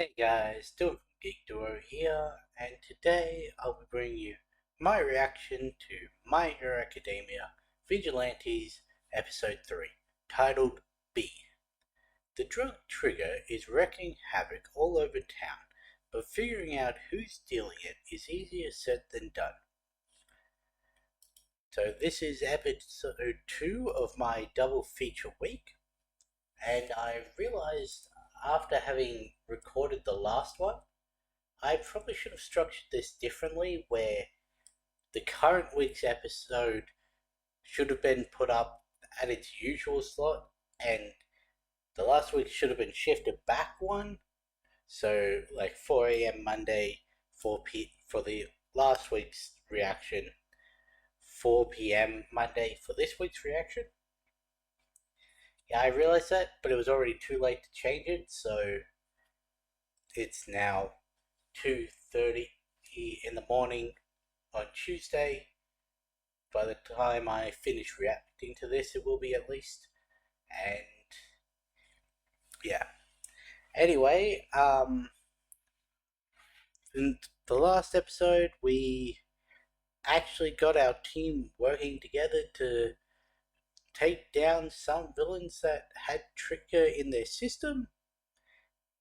Hey guys, Dylan from Geek Duo here, and today I'll be bringing you my reaction to My Hero Academia Vigilantes Episode 3, titled B. The drug trigger is wreaking havoc all over town, but figuring out who's stealing it is easier said than done. So this is episode 2 of my double feature week, and I realized after having recorded the last one, I probably should have structured this differently, where the current week's episode should have been put up at its usual slot, and the last week should have been shifted back one. So, like 4 a.m. Monday, 4 p for the last week's reaction, 4 p.m. Monday for this week's reaction. Yeah, I realized that, but it was already too late to change it, so it's now 2:30 in the morning on Tuesday. By the time I finish reacting to this, it will be at least. And yeah. Anyway, in the last episode, we actually got our team working together to take down some villains that had Trigger in their system.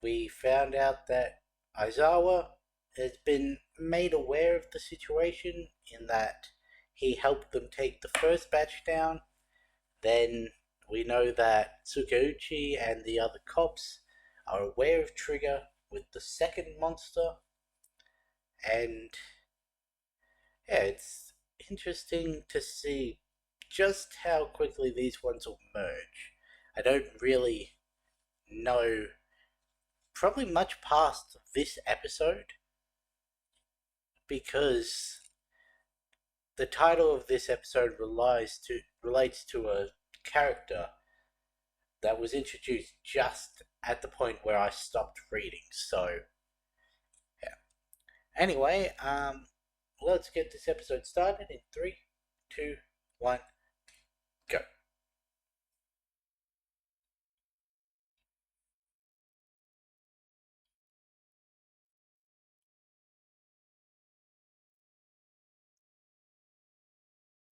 We found out that Aizawa has been made aware of the situation in that he helped them take the first batch down. Then we know that Tsukauchi and the other cops are aware of Trigger with the second monster, and yeah, it's interesting to see just how quickly these ones will merge. I don't really know probably much past this episode, because the title of this episode relates to a character that was introduced just at the point where I stopped reading. So yeah. Anyway, let's get this episode started in 3, 2, 1, go.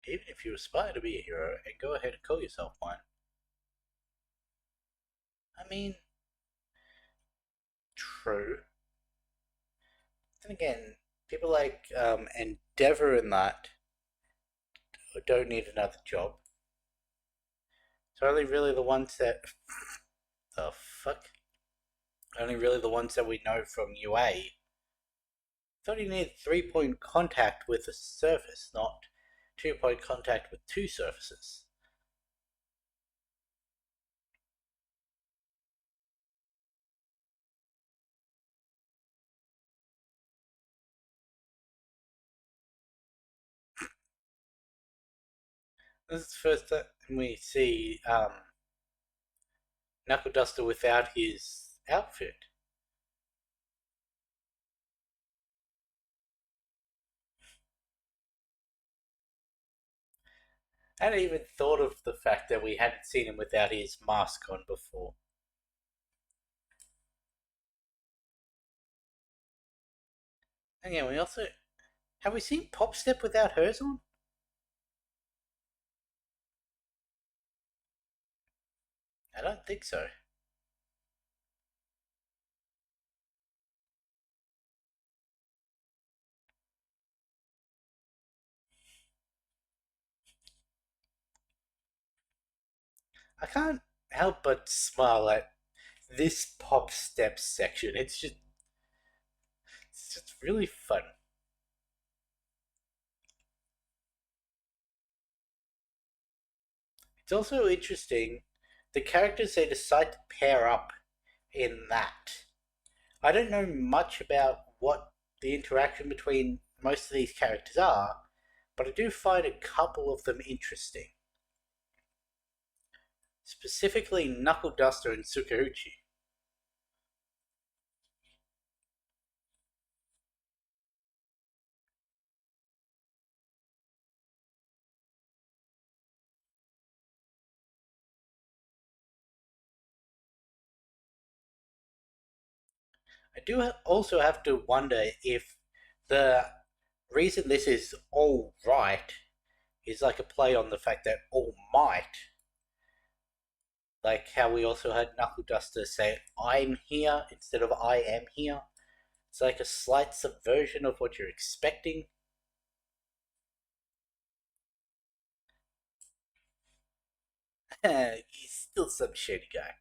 Even if you aspire to be a hero, and go ahead and call yourself one. I mean, true. Then again, people like Endeavor and that don't need another job. It's only really the ones that the fuck. Only really the ones that we know from UA. Thought you needed 3-point contact with a surface, not 2-point contact with two surfaces. This is the first time we see Knuckle Duster without his outfit. I hadn't even thought of the fact that we hadn't seen him without his mask on before. And yeah, we also have we seen Pop Step without hers on? I don't think so. I can't help but smile at this Pop Step section. It's just really fun. It's also interesting the characters they decide to pair up in that. I don't know much about what the interaction between most of these characters are, but I do find a couple of them interesting. Specifically Knuckle Duster and Tsukauchi. I do also have to wonder if the reason this is all right is like a play on the fact that all might, like how we also had Knuckle Duster say "I'm here" instead of "I am here." It's like a slight subversion of what you're expecting. He's still some shady guy.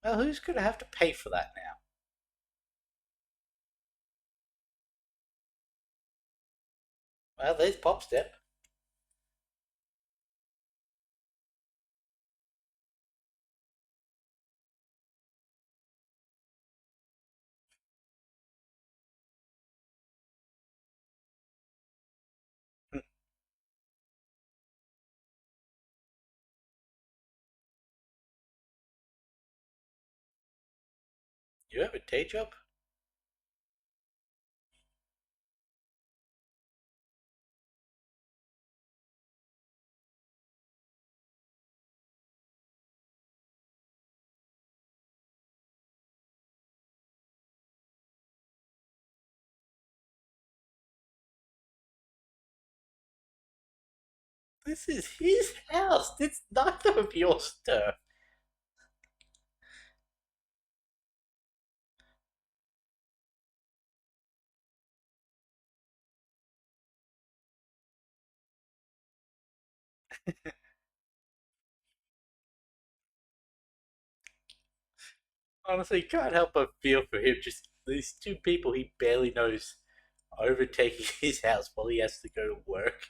Well, who's going to have to pay for that now? Well, there's Pop Step. You have a day job? This is his house. It's neither of your stuff. Honestly, can't help but feel for him. Just these two people he barely knows overtaking his house while he has to go to work.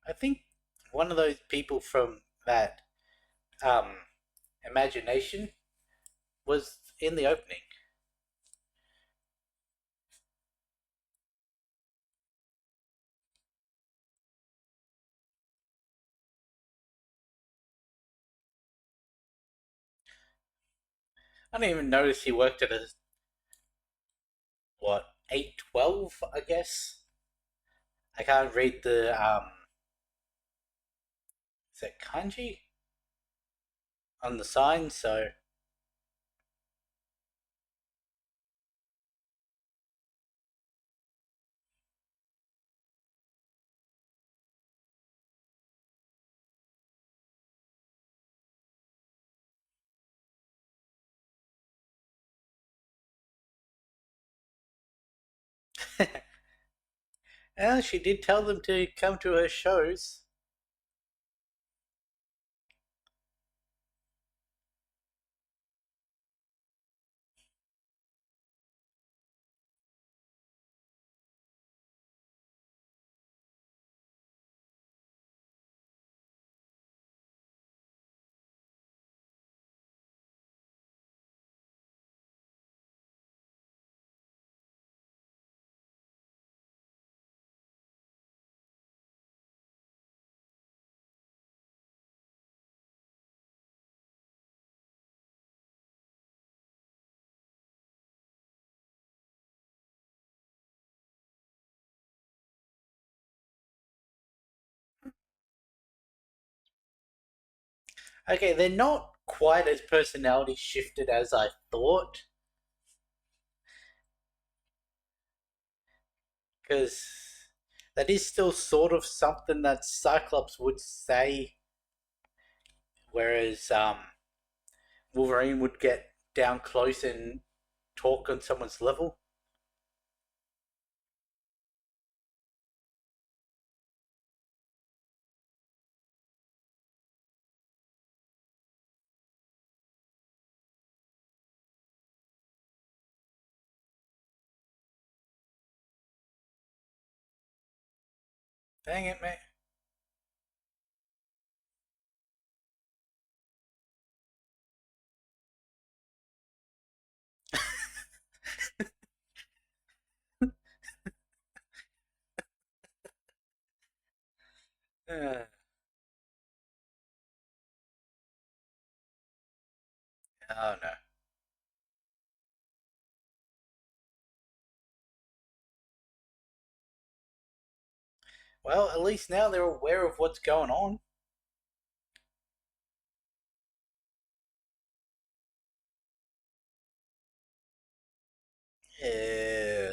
I think one of those people from that um, imagination was in the opening. I didn't even notice he worked at a what 812, I guess. I can't read the is that kanji on the sign, so yeah, she did tell them to come to her shows. Okay, they're not quite as personality shifted as I thought, because that is still sort of something that Cyclops would say, whereas Wolverine would get down close and talk on someone's level. Dang it, mate. Oh no. Well, at least now they're aware of what's going on. Yeah.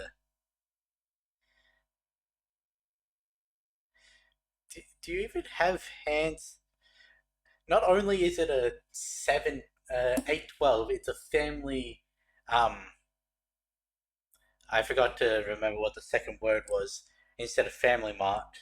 Do you even have hands? Not only is it a 812, it's a family. Um, I forgot to remember what the second word was instead of family mart.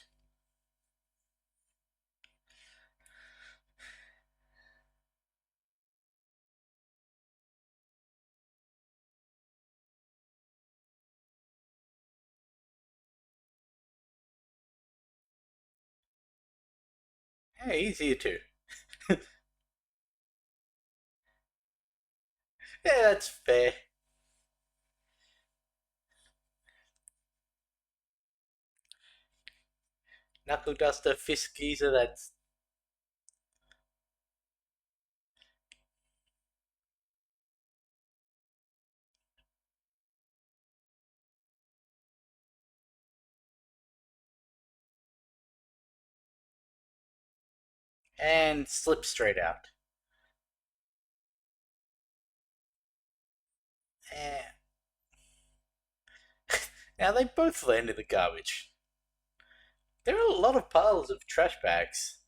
Yeah, easier too. Yeah, that's fair. Knuckle duster, fist geezer, that's. And slip straight out. Eh. Now they both land in the garbage. There are a lot of piles of trash bags.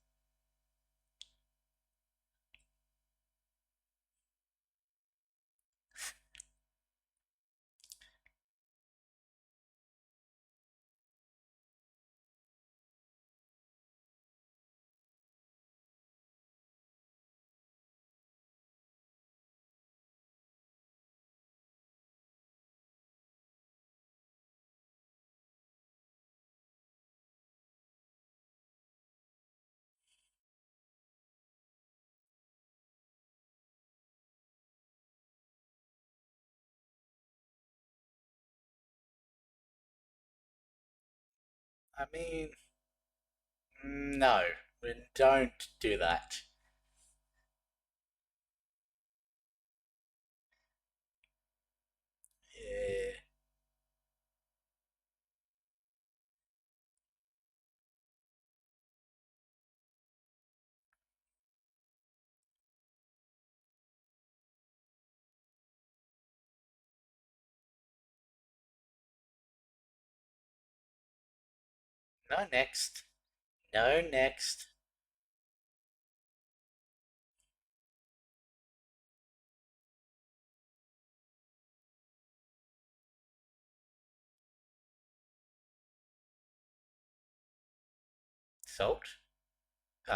I mean, no, we don't do that. Yeah. No next. No next. Salt?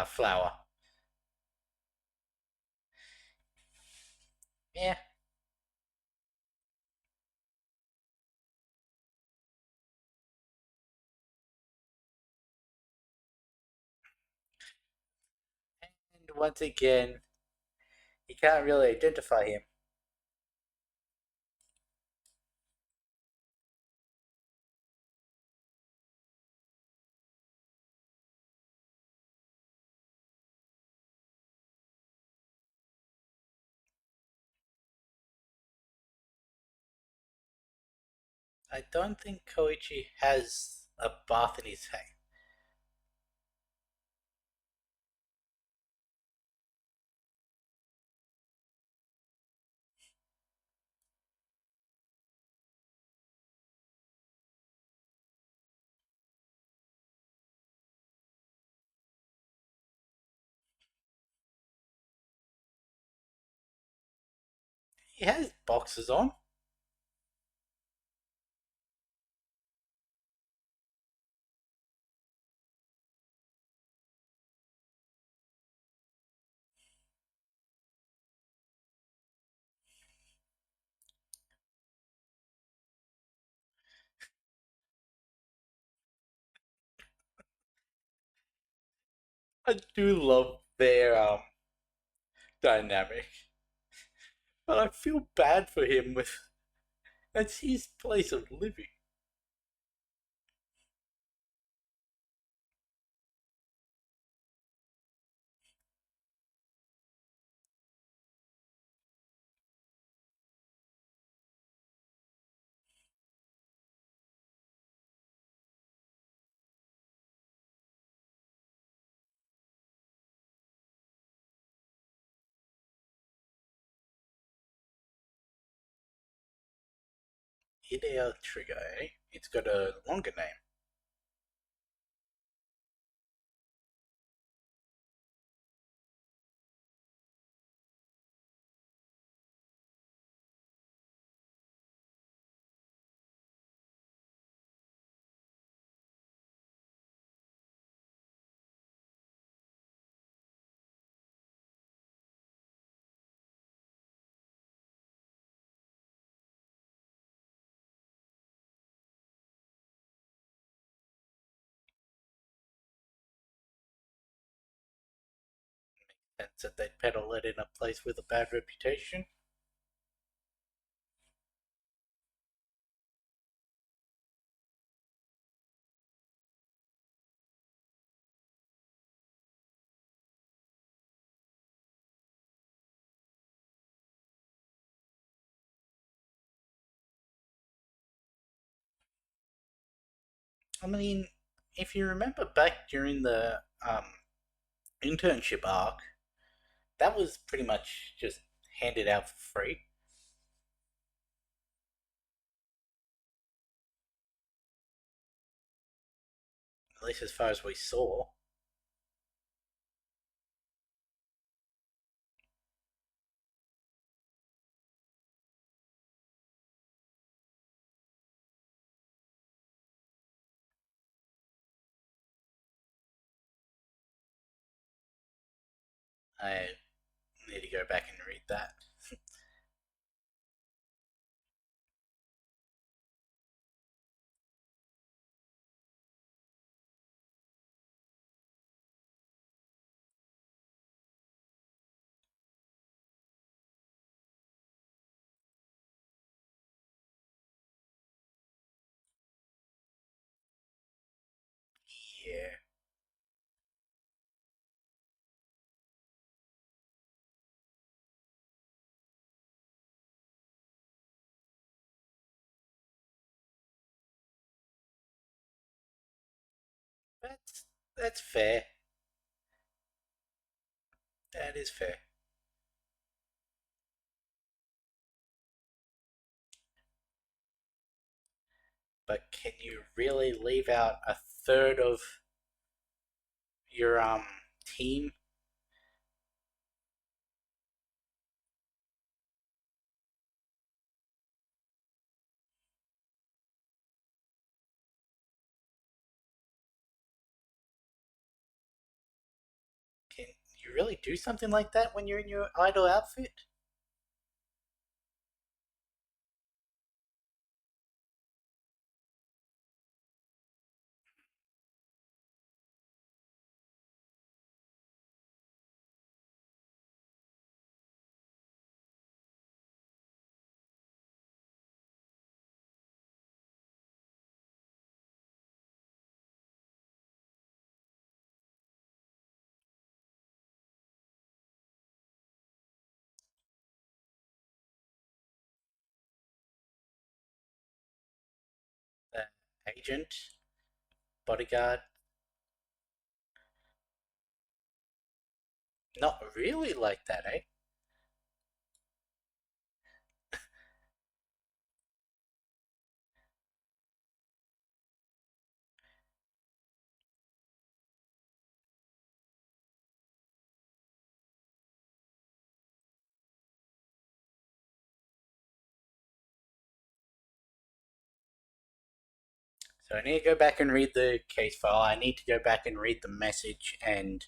Flour. Yeah. And once again, you can't really identify him. I don't think Koichi has a bath in his head. He has boxes on. I do love their dynamic, but I feel bad for him with that's his place of living. In-air trigger, eh? It's got a longer name. Sense that they'd peddle it in a place with a bad reputation. I mean, if you remember back during the internship arc, that was pretty much just handed out for free. At least as far as we saw. I need to go back and read that. Yeah, that's that's fair. That is fair. But can you really leave out a third of your team? Can you really do something like that when you're in your idol outfit? The agent, bodyguard, not really like that, eh? So I need to go back and read the case file. I need to go back and read the message, and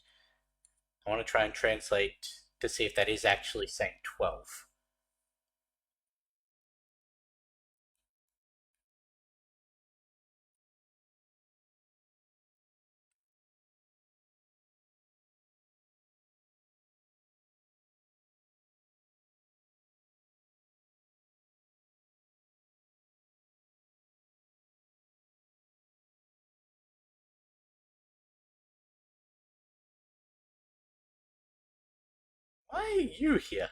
I want to try and translate to see if that is actually saying 12. Why are you here?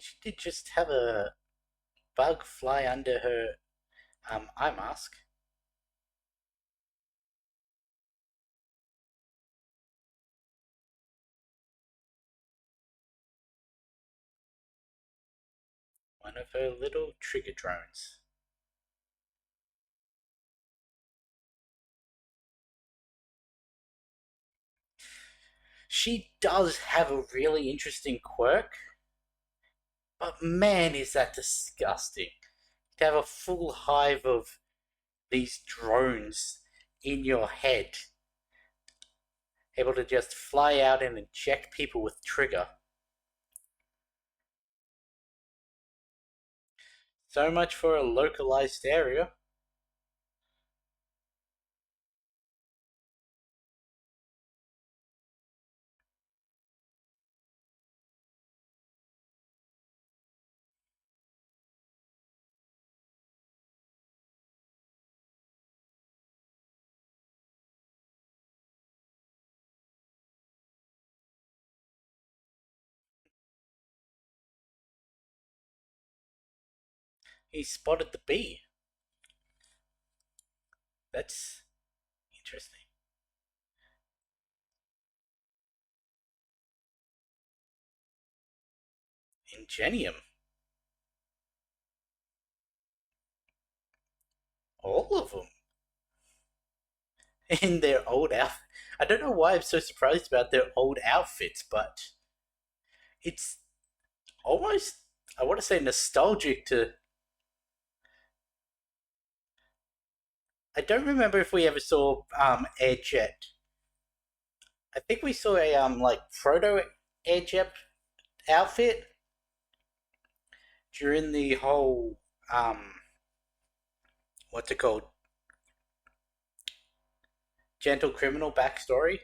she did just have a bug fly under her eye mask. One of her little trigger drones. She does have a really interesting quirk, but man, is that disgusting. To have a full hive of these drones in your head, able to just fly out and inject people with trigger. So much for a localized area. He spotted the bee. That's interesting. Ingenium. All of them. In their old outfit. I don't know why I'm so surprised about their old outfits, but it's almost, I want to say, nostalgic to. I don't remember if we ever saw Airjet. I think we saw a like proto Airjet outfit during the whole what's it called? Gentle Criminal backstory.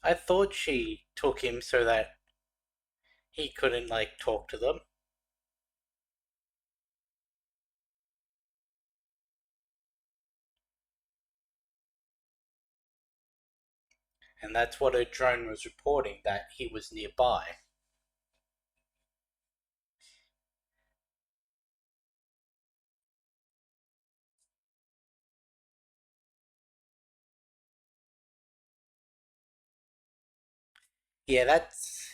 I thought she took him so that he couldn't like talk to them, and that's what her drone was reporting, that he was nearby. Yeah, that's.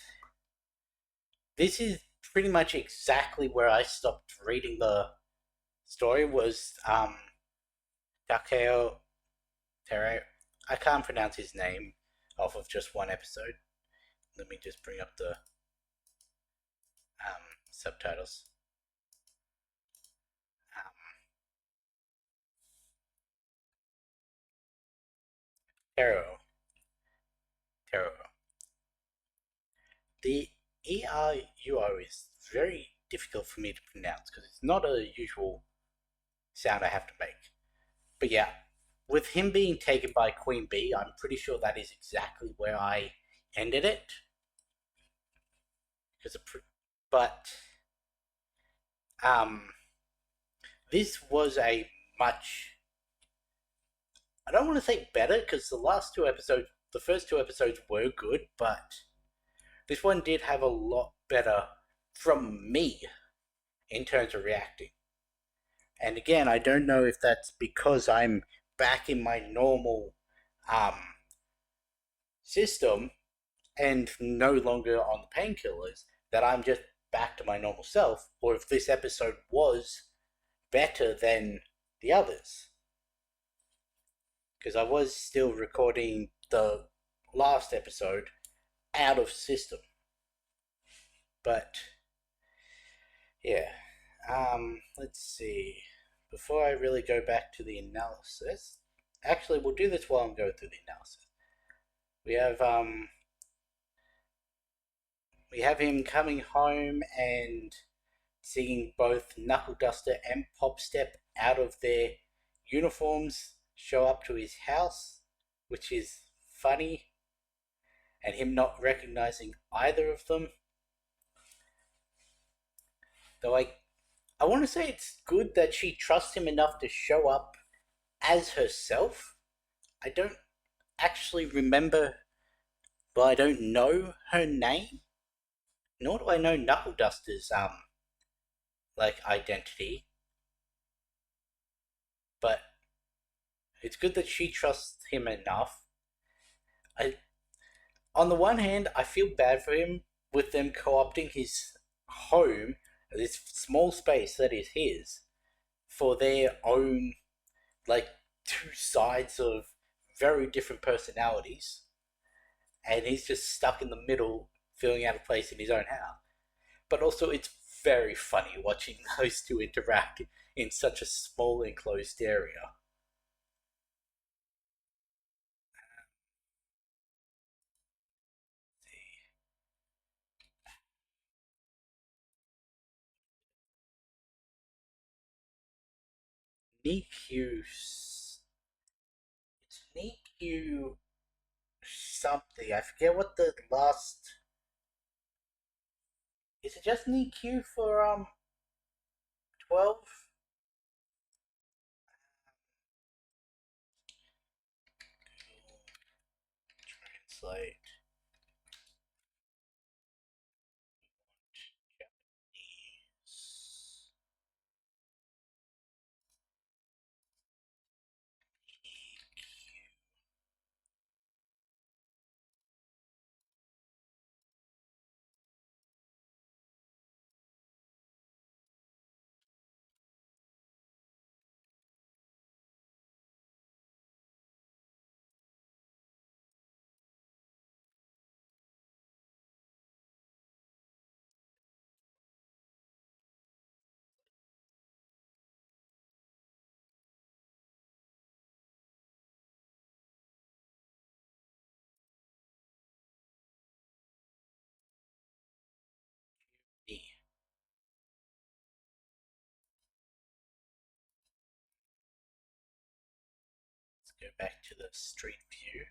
This is pretty much exactly where I stopped reading the story. Was Takeo Tere. I can't pronounce his name off of just one episode. Let me just bring up the subtitles. Um, Taro. Taro. The ERUO is very difficult for me to pronounce because it's not a usual sound I have to make. But yeah, with him being taken by Queen Bee, I'm pretty sure that is exactly where I ended it. Because, but um, this was a much. I don't want to say better because the first two episodes were good, but this one did have a lot better from me in terms of reacting. And again, I don't know if that's because I'm back in my normal um, system and no longer on the painkillers, that I'm just back to my normal self, or if this episode was better than the others. Because I was still recording the last episode out of system. But, yeah. Let's see. Before I really go back to the analysis, actually, we'll do this while I'm going through the analysis. We have we have him coming home and seeing both Knuckle Duster and Popstep out of their uniforms show up to his house, which is funny, and him not recognizing either of them. Though I want to say it's good that she trusts him enough to show up as herself. I don't actually remember, well, I don't know her name, nor do I know Knuckle Duster's identity. But it's good that she trusts him enough. I, on the one hand, I feel bad for him with them co-opting his home, this small space that is his, for their own, like, two sides of very different personalities, and he's just stuck in the middle, feeling out of place in his own house. But also, it's very funny watching those two interact in such a small enclosed area. NICU. It's NICU something. I forget what the last. Is it just NICU for 12? Translate. Japanese. E. Let's go back to the street view.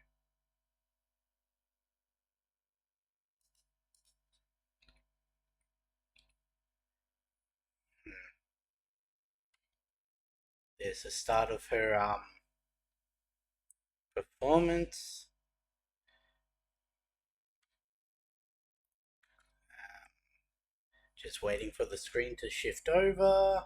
There's the start of her performance. Just waiting for the screen to shift over.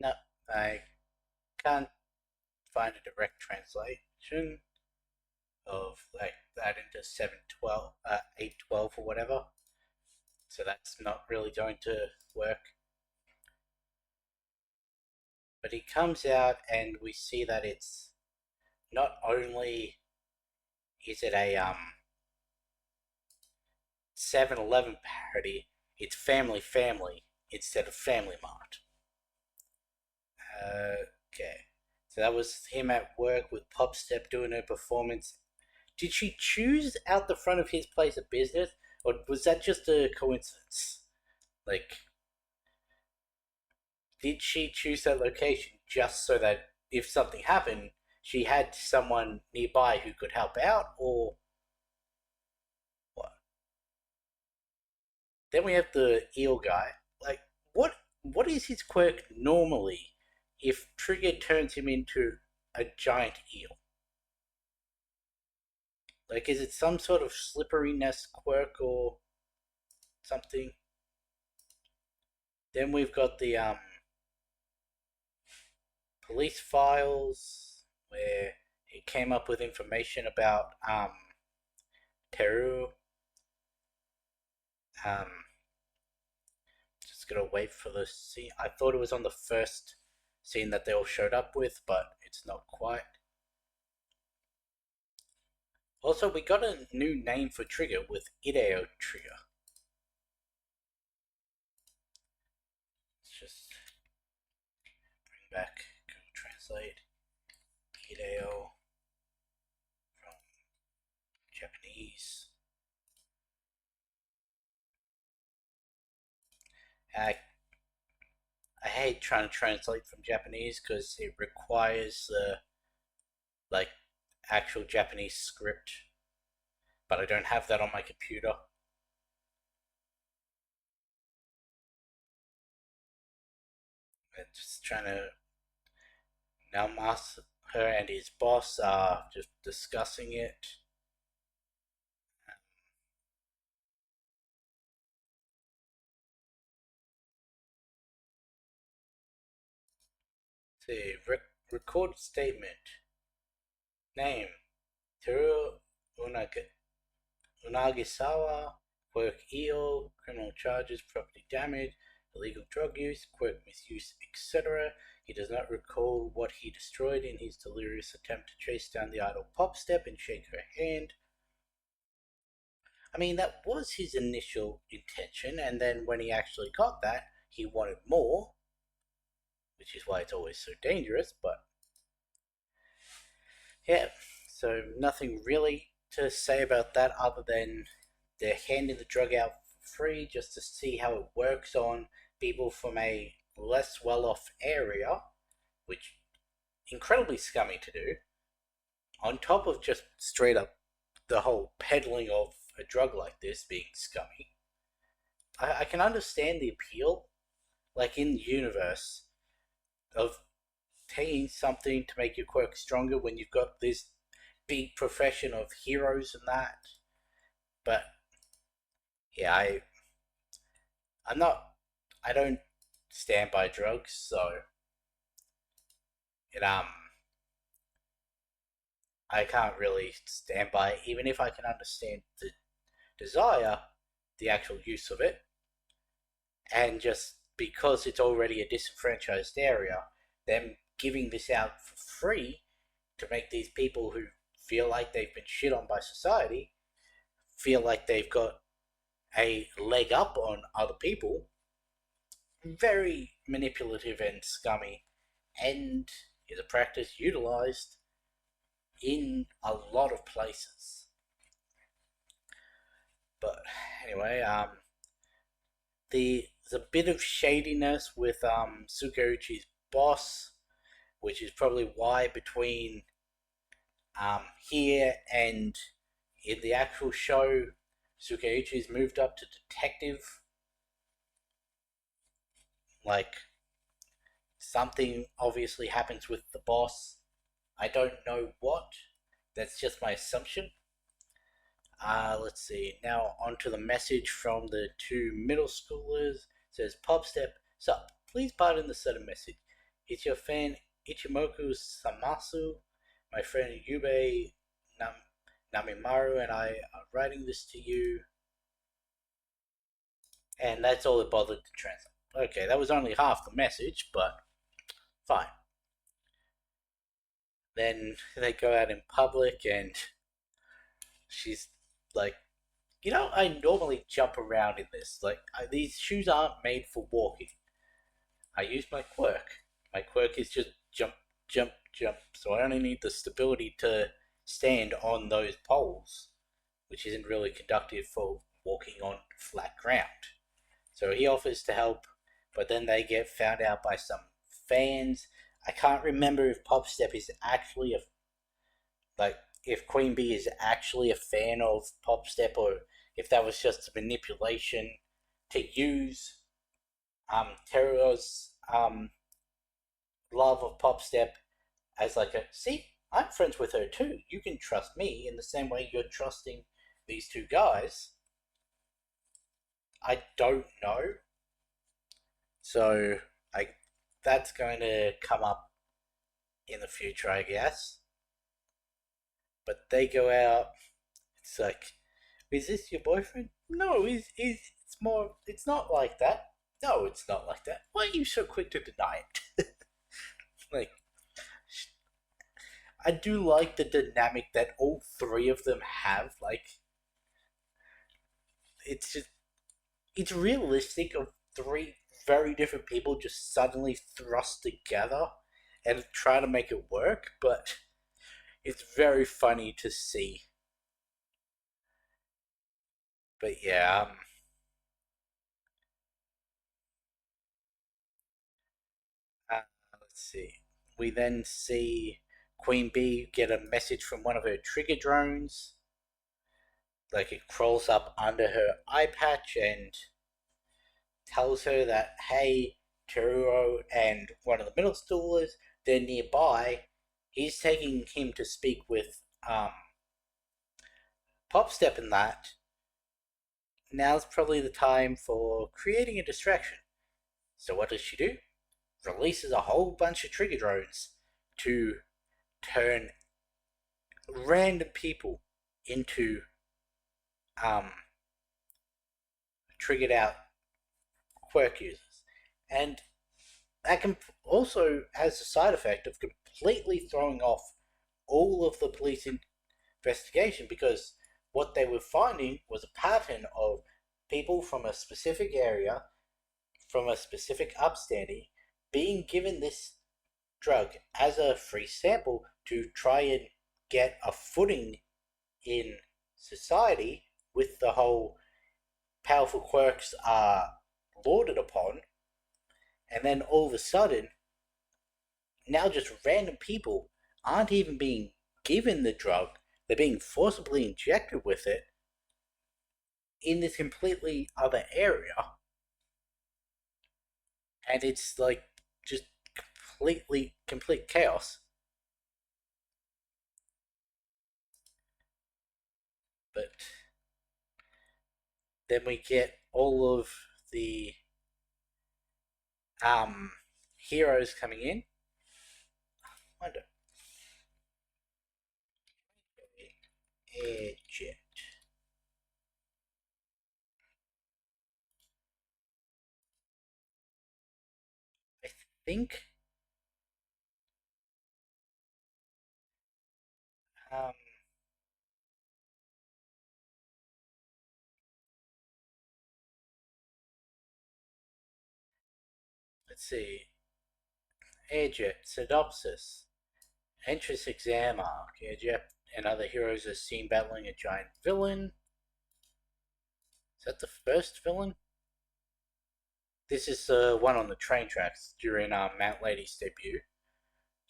No, I can't find a direct translation of like that into 712, 812 or whatever. So that's not really going to work. But he comes out and we see that it's not only is it a 7-Eleven parody, it's Family Family instead of Family Mart. Okay. So that was him at work with Popstep doing her performance. Did she choose out the front of his place of business, or was that just a coincidence? Like, did she choose that location just so that if something happened, she had someone nearby who could help out, or what? Then we have the eel guy. Like, what is his quirk normally if Trigger turns him into a giant eel? Like, is it some sort of slipperiness quirk or something? Then we've got the police files where it came up with information about Teru. Um, just gonna wait for the scene. I thought it was on the first scene that they all showed up with, but it's not quite. Also, we got a new name for Trigger with Ideo Trigger. Let's just bring back Google Translate. Ideo from Japanese. I hate trying to translate from Japanese because it requires the like actual Japanese script, but I don't have that on my computer. I'm just trying to now master her and his boss are just discussing it. See, record statement. Name Teru Unagisawa, quirk EO, criminal charges, property damage, illegal drug use, quirk misuse, etc. He does not recall what he destroyed in his delirious attempt to chase down the idol Pop Step and shake her hand. I mean, that was his initial intention, and then when he actually got that, he wanted more, which is why it's always so dangerous, but yeah, so nothing really to say about that other than they're handing the drug out for free just to see how it works on people from a less well-off area, which incredibly scummy to do, on top of just straight up the whole peddling of a drug like this being scummy. I can understand the appeal, like in the universe, of taking something to make your quirk stronger when you've got this big profession of heroes and that. But yeah, I'm not. I don't stand by drugs, so it I can't really stand by it, even if I can understand the desire, the actual use of it, and just because it's already a disenfranchised area, them giving this out for free to make these people who feel like they've been shit on by society feel like they've got a leg up on other people. Very manipulative and scummy, and is a practice utilized in a lot of places. But anyway, there's a bit of shadiness with Sukeuchi's boss, which is probably why between here and in the actual show, Sukeuchi's moved up to detective. Like, something obviously happens with the boss. I don't know what. That's just my assumption. Let's see. Now onto the message from the two middle schoolers. It says, Popstep, sup, please pardon the sudden message. It's your fan Ichimoku Samasu. My friend Yubei Namimaru and I are writing this to you. And that's all it bothered to translate. Okay, that was only half the message, but fine. Then they go out in public and she's like, I normally jump around in this. Like, these shoes aren't made for walking. I use my quirk. My quirk is just jump, jump, jump. So I only need the stability to stand on those poles, which isn't really conducive for walking on flat ground. So he offers to help, but then they get found out by some fans. I can't remember if Popstep is actually if Queen Bee is actually a fan of Popstep or if that was just a manipulation to use Teruo's love of Popstep as like see, I'm friends with her too. You can trust me in the same way you're trusting these two guys. I don't know. So I that's going to come up in the future, I guess. But they go out. It's like, is this your boyfriend? No, it's more. It's not like that. No, it's not like that. Why are you so quick to deny it? Like, I do like the dynamic that all three of them have. Like, it's just it's realistic of three very different people just suddenly thrust together and try to make it work, but it's very funny to see. But yeah, uh, let's see. We then see Queen Bee get a message from one of her trigger drones. Like it crawls up under her eye patch and tells her that, hey, Teruo and one of the middle schoolers, they're nearby. He's taking him to speak with Popstep and that. Now's probably the time for creating a distraction. So what does she do? Releases a whole bunch of trigger drones to turn random people into um, triggered out quirk users. And that can also has the side effect of completely throwing off all of the police investigation because what they were finding was a pattern of people from a specific area, from a specific upstanding, being given this drug as a free sample to try and get a footing in society with the whole powerful quirks are lauded upon, and then all of a sudden, now just random people aren't even being given the drug, they're being forcibly injected with it in this completely other area, and it's like just complete chaos. But then we get all of the um heroes coming in. I wonder, Airjet. I think um let's see, Airjet synopsis. Entrance exam arc. Airjet and other heroes are seen battling a giant villain. Is that the first villain? This is the one on the train tracks during Mount Lady's debut.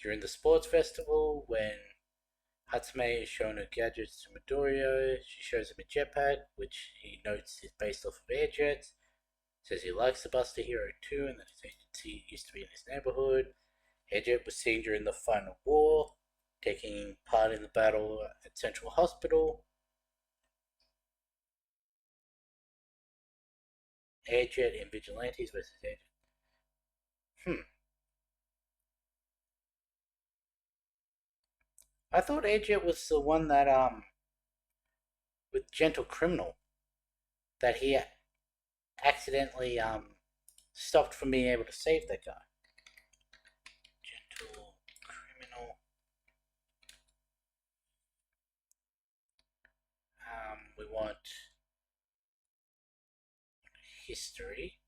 During the sports festival, when Hatsume is shown her gadgets to Midoriya, she shows him a jetpack, which he notes is based off of Airjets. Says he likes the Buster Hero too, and that his agency used to be in his neighborhood. Airjet was seen during the final war, taking part in the battle at Central Hospital. Airjet in Vigilantes versus Airjet. Hmm. I thought Airjet was the one that with Gentle Criminal that he accidentally stopped from being able to save that guy. Gentle Criminal. We want history.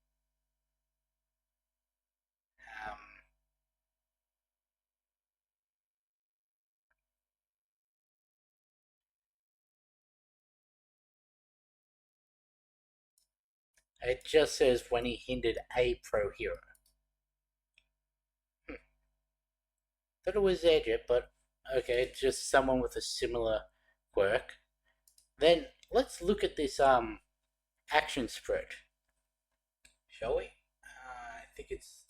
Um, it just says when he hindered a pro hero. Hmm. Thought it was Airjet, but okay, just someone with a similar quirk. Then let's look at this action spread, shall we? I think it's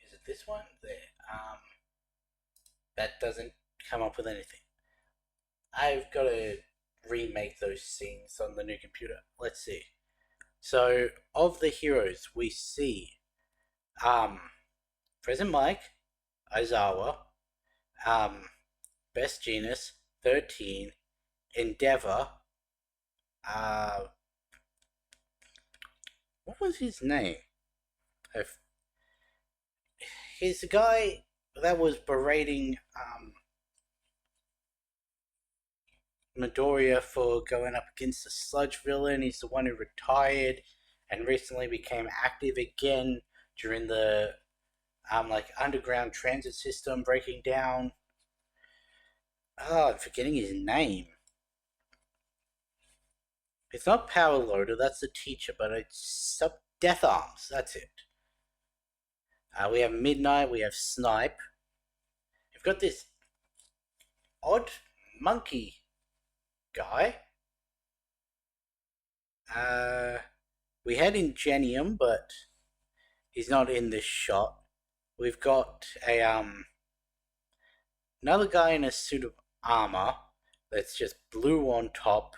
is it this one? There. That doesn't come up with anything. I've got to remake those scenes on the new computer. Let's see. So, of the heroes, we see President Mike, Aizawa, Best Genus, 13, Endeavor, uh, what was his name? He's the guy that was berating Midoriya for going up against the sludge villain. He's the one who retired and recently became active again during the underground transit system breaking down. Oh, I'm forgetting his name. It's not Power Loader, that's the teacher, but it's Death Arms, that's it. We have Midnight, we have Snipe. We've got this odd monkey guy. We had Ingenium, but he's not in this shot. We've got another guy in a suit of armor that's just blue on top.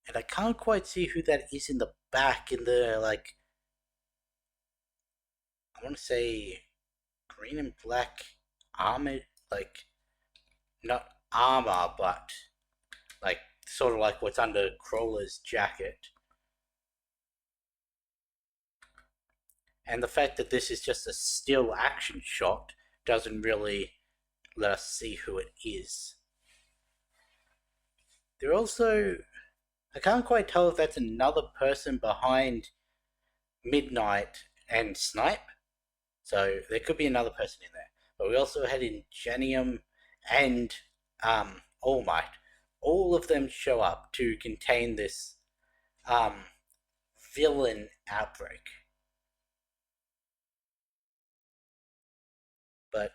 And I can't quite see who that is in the back in the, I want to say green and black armor, not armor, but sort of like what's under Crawler's jacket. And the fact that this is just a still action shot doesn't really let us see who it is. They're also, I can't quite tell if that's another person behind Midnight and Snipe. So there could be another person in there. But we also had Ingenium and All Might. All of them show up to contain this villain outbreak. But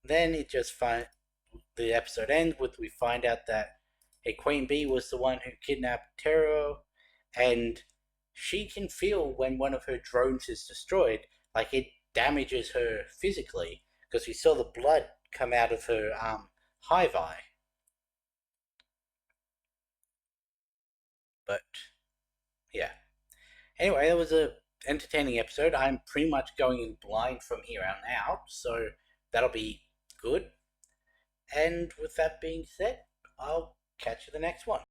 then the episode ends with we find out that Queen Bee was the one who kidnapped Tero, and she can feel when one of her drones is destroyed, it damages her physically, because we saw the blood come out of her hive eye. But yeah. Anyway, that was a entertaining episode. I'm pretty much going in blind from here on out, so that'll be good. And with that being said, I'll catch you the next one.